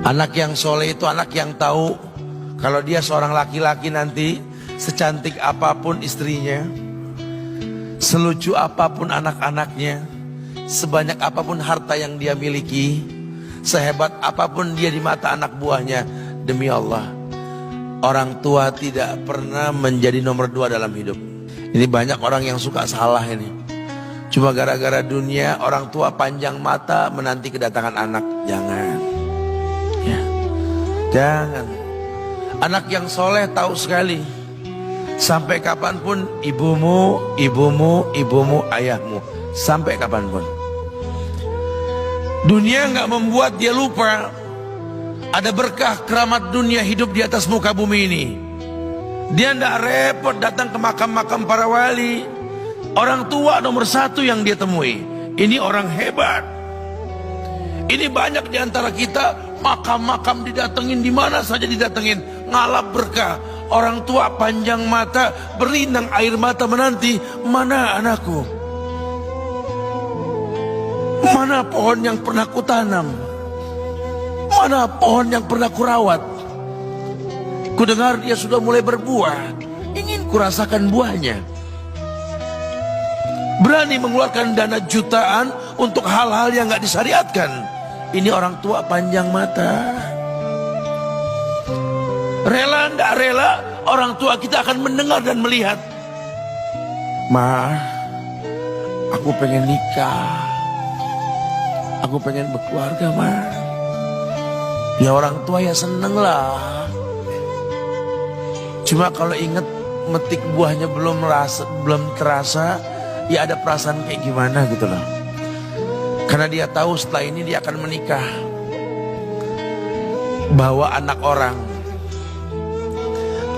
Anak yang soleh itu anak yang tahu kalau dia seorang laki-laki nanti, secantik apapun istrinya, selucu apapun anak-anaknya, sebanyak apapun harta yang dia miliki, sehebat apapun dia di mata anak buahnya, demi Allah, orang tua tidak pernah menjadi nomor 2 dalam hidup. Ini banyak orang yang suka salah ini. Cuma gara-gara dunia, orang tua panjang mata menanti kedatangan anak. Jangan ya. Jangan. Anak yang soleh tahu sekali, sampai kapanpun ibumu, ayahmu. Sampai kapanpun. Dunia nggak membuat dia lupa ada berkah keramat dunia hidup di atas muka bumi ini. Dia nggak repot datang ke makam-makam para wali. Orang tua nomor 1 yang dia temui. Ini orang hebat. Ini banyak di antara kita, makam-makam didatengin, di mana saja didatengin, ngalap berkah. Orang tua panjang mata, berlinang air mata menanti, mana anakku? Mana pohon yang pernah kutanam? Mana pohon yang pernah kurawat? Kudengar dia sudah mulai berbuah, ingin kurasakan buahnya. Berani mengeluarkan dana jutaan untuk hal-hal yang gak disyariatkan. Ini orang tua panjang mata. Rela nggak rela, orang tua kita akan mendengar dan melihat. Ma, aku pengen nikah, aku pengen berkeluarga, Ma. Ya orang tua ya seneng lah. Cuma kalau inget metik buahnya belum terasa, ya ada perasaan kayak gimana gitu loh. Karena dia tahu setelah ini dia akan menikah. Bahwa anak orang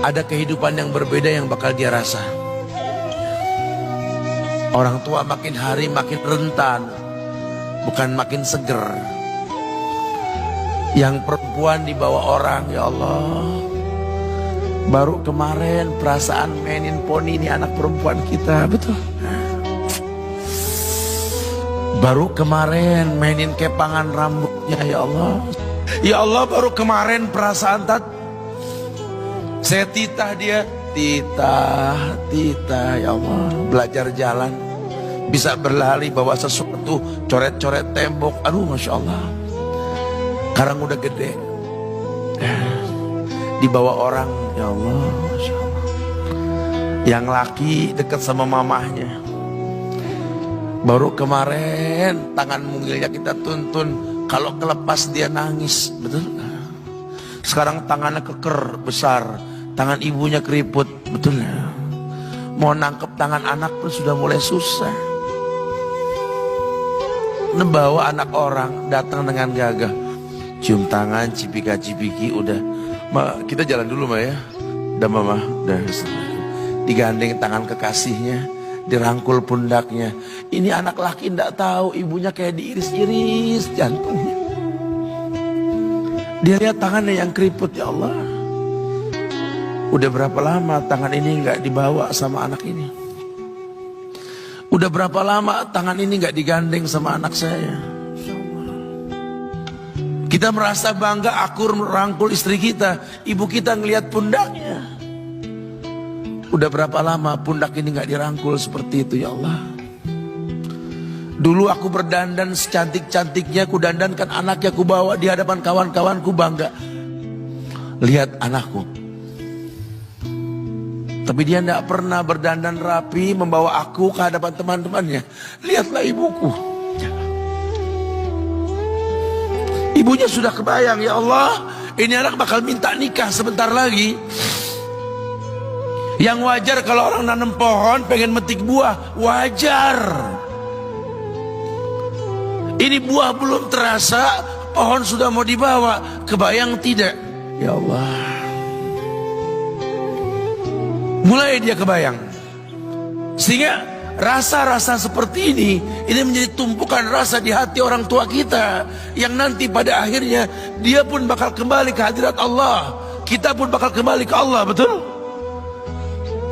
ada kehidupan yang berbeda yang bakal dia rasa. Orang tua makin hari makin rentan, bukan makin seger. Yang perempuan dibawa orang, ya Allah. Baru kemarin perasaan mainin poni ini anak perempuan kita, betul. Baru kemarin mainin kepangan rambutnya, ya Allah. Ya Allah, baru kemarin perasaan saya titah dia, titah, ya Allah. Belajar jalan, bisa berlari bawa sesuatu, coret-coret tembok, aduh Masya Allah. Sekarang udah gede, dibawa orang, ya Allah, Masya Allah. Yang laki dekat sama mamahnya. Baru kemarin tangan mungilnya kita tuntun, kalau kelepas dia nangis, betul? Sekarang tangannya keker besar, tangan ibunya keriput, betul ya? Mau nangkep tangan anak pun sudah mulai susah. Membawa anak orang datang dengan gagah, cium tangan, cipika-cipiki, udah. Ma, kita jalan dulu, Ma ya. Udah Mama, udah. Digandeng tangan kekasihnya, dirangkul pundaknya. Ini anak laki ndak tahu ibunya kayak diiris-iris jantungnya. Dia lihat tangannya yang keriput, ya Allah. Udah berapa lama tangan ini nggak dibawa sama anak ini? Udah berapa lama tangan ini nggak digandeng sama anak saya? Kita merasa bangga akur merangkul istri kita, ibu kita ngelihat pundaknya. Udah berapa lama pundak ini nggak dirangkul seperti itu, ya Allah. Dulu aku berdandan secantik-cantiknya, ku dandankan anaknya, ku bawa di hadapan kawan-kawanku bangga. Lihat anakku. Tapi dia tidak pernah berdandan rapi membawa aku ke hadapan teman-temannya. Lihatlah ibuku. Ibunya sudah kebayang, ya Allah, ini anak bakal minta nikah sebentar lagi. Yang wajar kalau orang nanam pohon pengen metik buah, wajar. Ini buah belum terasa, pohon sudah mau dibawa. Kebayang tidak? Ya Allah. Mulai dia kebayang. Sehingga rasa-rasa seperti ini menjadi tumpukan rasa di hati orang tua kita. Yang nanti pada akhirnya dia pun bakal kembali ke hadirat Allah. Kita pun bakal kembali ke Allah, betul?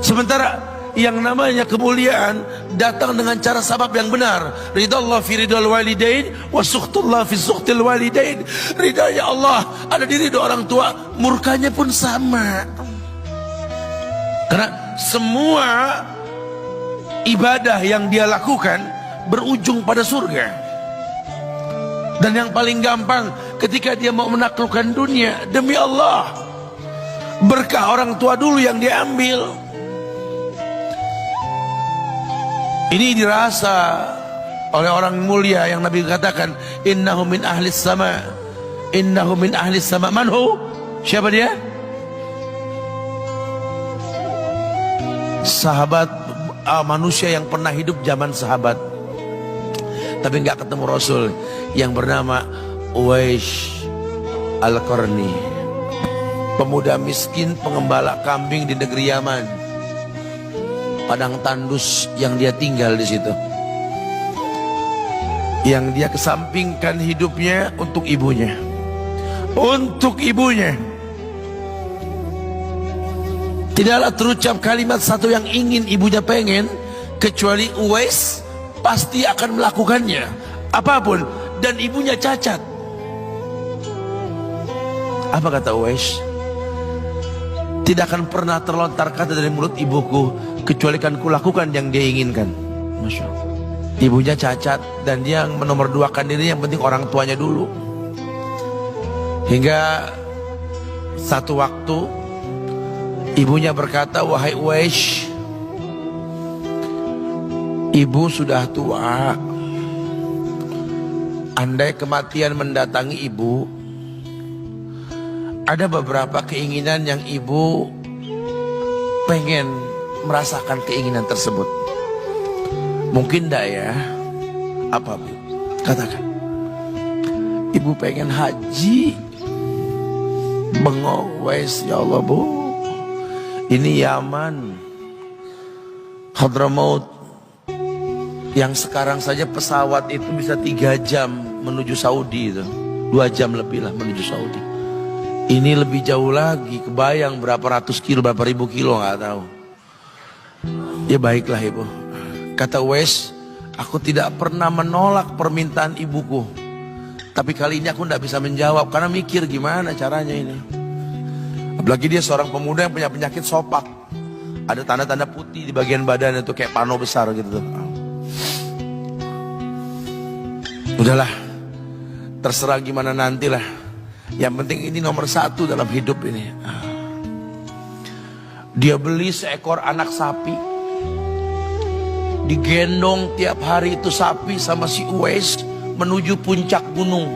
Sementara yang namanya kemuliaan datang dengan cara sabab yang benar. Ridallah fi ridal walidain wa sukhtullah fi sukhtil walidain. Ridanya Allah ada di ridho orang tua, murkanya pun sama. Karena semua ibadah yang dia lakukan berujung pada surga. Dan yang paling gampang ketika dia mau menaklukkan dunia, demi Allah, berkah orang tua dulu yang dia ambil. Ini dirasa oleh orang mulia yang Nabi katakan, innahu min ahlis sama, innahu min ahlis sama. Manhu? Siapa dia? Sahabat manusia yang pernah hidup zaman sahabat tapi nggak ketemu Rasul, yang bernama Uwais Al-Qarni, pemuda miskin pengembala kambing di negeri Yaman. Padang tandus yang dia tinggal di situ, yang dia kesampingkan hidupnya untuk ibunya, untuk ibunya. Tidaklah terucap kalimat satu yang ingin ibunya pengen, kecuali Uwais pasti akan melakukannya apapun, dan ibunya cacat. Apa kata Uwais? Tidak akan pernah terlontar kata dari mulut ibuku kecuali kan kulakukan yang dia inginkan. Masya Allah. Ibunya cacat dan dia menomorduakan diri, yang penting orang tuanya dulu. Hingga satu waktu ibunya berkata, wahai Uwais, ibu sudah tua. Andai kematian mendatangi ibu, ada beberapa keinginan yang ibu pengen merasakan keinginan tersebut. Mungkin enggak ya? Apa Bu? Katakan. Ibu pengen haji. Bengong Uwais, ya Allah Bu, ini Yaman, Hadramaut, yang sekarang saja pesawat itu bisa 3 jam menuju Saudi itu, 2 jam lebih lah menuju Saudi. Ini lebih jauh lagi, kebayang berapa ratus kilo, berapa ribu kilo nggak tahu. Ya baiklah ibu, kata Uwais, aku tidak pernah menolak permintaan ibuku, tapi kali ini aku tidak bisa menjawab karena mikir gimana caranya ini. Apalagi dia seorang pemuda yang punya penyakit sopak, ada tanda-tanda putih di bagian badan itu kayak pano besar gitu tuh. Udahlah, terserah gimana nantilah. Yang penting ini nomor 1 dalam hidup ini. Dia beli seekor anak sapi, digendong tiap hari itu sapi sama si Uwais menuju puncak gunung.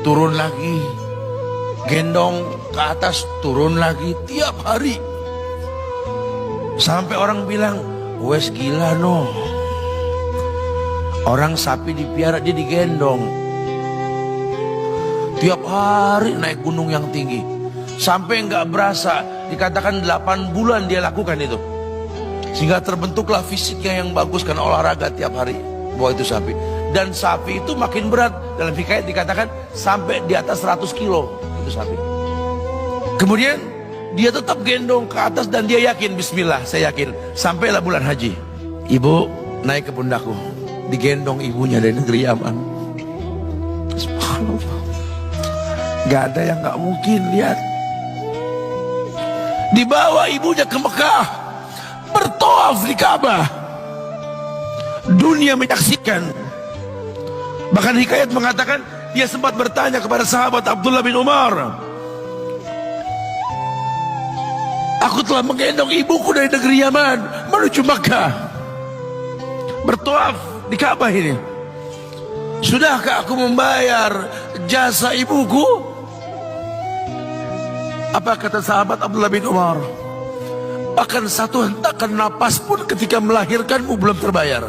Turun lagi, gendong ke atas, turun lagi tiap hari. Sampai orang bilang, Uwais gila no. Orang sapi dipiara, dia digendong tiap hari naik gunung yang tinggi. Sampai nggak berasa, dikatakan 8 bulan dia lakukan itu. Sehingga terbentuklah fisiknya yang bagus karena olahraga tiap hari bawa itu sapi. Dan sapi itu makin berat, dalam hikayat dikatakan sampai di atas 100 kilo itu sapi. Kemudian dia tetap gendong ke atas dan dia yakin, bismillah saya yakin, sampailah bulan haji. Ibu naik ke pundakku, digendong ibunya dari negeri Yaman. Subhanallah, gak ada yang gak mungkin. Lihat, dibawa ibunya ke Mekah, bertawaf di Ka'bah, dunia menyaksikan. Bahkan hikayat mengatakan dia sempat bertanya kepada sahabat Abdullah bin Umar, aku telah menggendong ibuku dari negeri Yaman menuju Makkah, bertawaf di Ka'bah ini, sudahkah aku membayar jasa ibuku? Apa kata sahabat Abdullah bin Umar? Bahkan satu hentakan napas pun ketika melahirkanmu belum terbayar.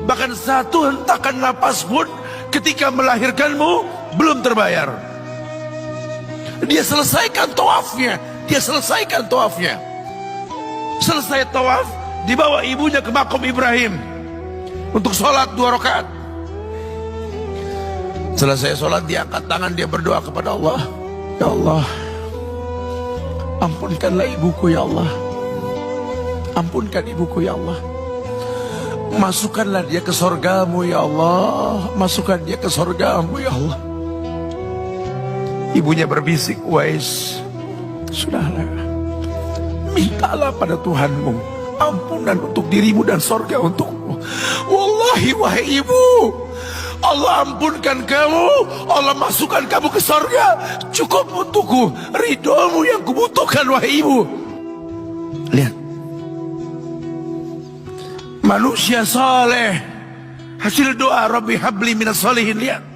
Bahkan satu hentakan napas pun ketika melahirkanmu belum terbayar. Dia selesaikan tawafnya, dia selesaikan tawafnya. Selesai tawaf, dibawa ibunya ke makam Ibrahim untuk sholat 2 rakaat. Selesai sholat, dia angkat tangan, dia berdoa kepada Allah, ya Allah, ampunkanlah ibuku ya Allah. Ampunkan ibuku ya Allah. Masukkanlah dia ke sorgamu ya Allah. Masukkan dia ke sorgamu ya Allah. Ibunya berbisik, Uwais, sudahlah, mintalah pada Tuhanmu ampunan untuk dirimu dan sorga untukmu. Wallahi wahai ibu, Allah ampunkan kamu, Allah masukkan kamu ke sorga, cukup untukku. Ridhomu yang kubutuhkan wahai ibu. Lihat, manusia saleh, hasil doa Rabbi habli minas salihin. Lihat,